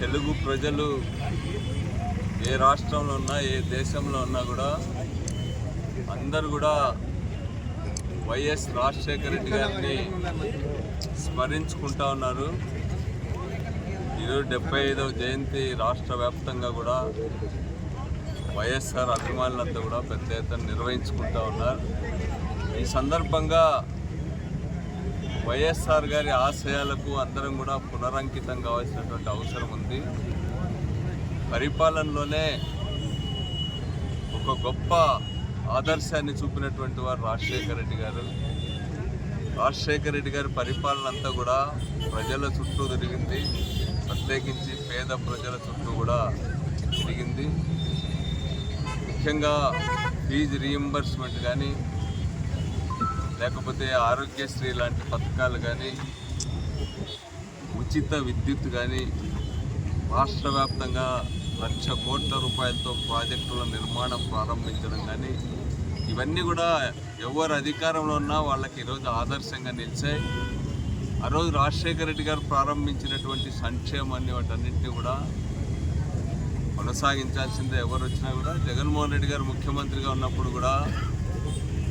తెలుగు ప్రజలు ఏ రాష్ట్రంలో ఉన్నా ఏ దేశంలో ఉన్నా కూడా అందరూ కూడా వైఎస్ రాజశేఖర రెడ్డి గారిని స్మరించుకుంటా ఉన్నారు. ఈరోజు 75వ జయంతి రాష్ట్ర వ్యాప్తంగా కూడా వైఎస్ఆర్ అభిమానులంతా కూడా పెద్ద ఎత్తున నిర్వహించుకుంటా ఉన్నారు. ఈ సందర్భంగా వైఎస్ఆర్ గారి ఆశయాలకు అందరం కూడా పునరంకితం కావాల్సినటువంటి అవసరం ఉంది. పరిపాలనలోనే ఒక గొప్ప ఆదర్శాన్ని చూపినటువంటి వారు రాజశేఖర రెడ్డి గారు. రాజశేఖర రెడ్డి గారి పరిపాలన అంతా కూడా ప్రజల చుట్టూ తిరిగింది, ప్రత్యేకించి పేద ప్రజల చుట్టూ కూడా తిరిగింది. ముఖ్యంగా ఫీజు రీయింబర్స్మెంట్ కానీ, లేకపోతే ఆరోగ్యశ్రీ లాంటి పథకాలు కానీ, ఉచిత విద్యుత్ కానీ, రాష్ట్ర వ్యాప్తంగా 1,00,000 కోట్ల రూపాయలతో ప్రాజెక్టుల నిర్మాణం ప్రారంభించడం కానీ, ఇవన్నీ కూడా ఎవరు అధికారంలో ఉన్నా వాళ్ళకి ఈరోజు ఆదర్శంగా నిలిచాయి. ఆ రోజు రాజశేఖర రెడ్డి గారు ప్రారంభించినటువంటి సంక్షేమాన్ని వాటన్నింటినీ కూడా కొనసాగించాల్సిందే ఎవరు వచ్చినా కూడా. జగన్మోహన్ రెడ్డి గారు ముఖ్యమంత్రిగా ఉన్నప్పుడు కూడా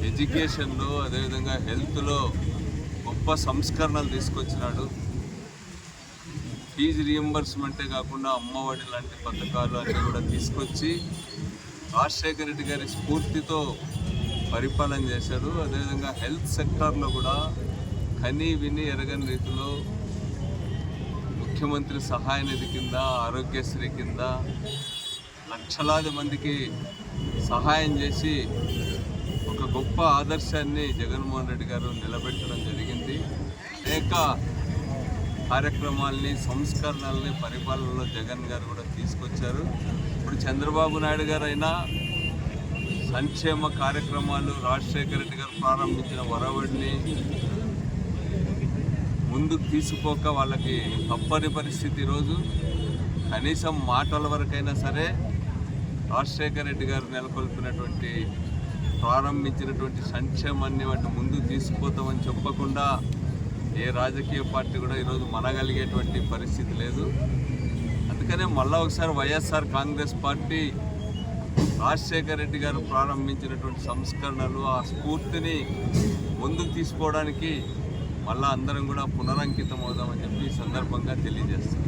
ఎడ్యుకేషన్లో, అదేవిధంగా హెల్త్లో గొప్ప సంస్కరణలు తీసుకొచ్చినాడు. ఫీజు రీయింబర్స్మెంటే కాకుండా అమ్మఒడి లాంటి పథకాలు అన్నీ కూడా తీసుకొచ్చి రాజశేఖర రెడ్డి గారి స్ఫూర్తితో పరిపాలన చేశాడు. అదేవిధంగా హెల్త్ సెక్టార్లో కూడా కనీ విని ఎరగని రీతిలో ముఖ్యమంత్రి సహాయ నిధి కింద, ఆరోగ్యశ్రీ కింద లక్షలాది మందికి సహాయం చేసి ఒక గొప్ప ఆదర్శాన్ని జగన్మోహన్ రెడ్డి గారు నిలబెట్టడం జరిగింది. అనేక కార్యక్రమాలని, సంస్కరణల్ని పరిపాలనలో జగన్ గారు కూడా తీసుకొచ్చారు. ఇప్పుడు చంద్రబాబు నాయుడు గారు అయినా సంక్షేమ కార్యక్రమాలు, రాజశేఖర రెడ్డి గారు ప్రారంభించిన వరవడిని ముందుకు తీసుకోక వాళ్ళకి తప్పని పరిస్థితి. ఈరోజు కనీసం మాటల వరకైనా సరే రాజశేఖర రెడ్డి గారు నెలకొల్పినటువంటి, ప్రారంభించినటువంటి సంక్షేమాన్ని వాటిని ముందుకు తీసుకుపోతామని చెప్పకుండా ఏ రాజకీయ పార్టీ కూడా ఈరోజు మనగలిగేటువంటి పరిస్థితి లేదు. అందుకనే మళ్ళా ఒకసారి వైఎస్ఆర్ కాంగ్రెస్ పార్టీ రాజశేఖర రెడ్డి గారు ప్రారంభించినటువంటి సంస్కరణలు, ఆ స్ఫూర్తిని ముందుకు తీసుకోవడానికి మళ్ళా అందరం కూడా పునరంకితం అవుదామని చెప్పి ఈ సందర్భంగా తెలియజేస్తాం.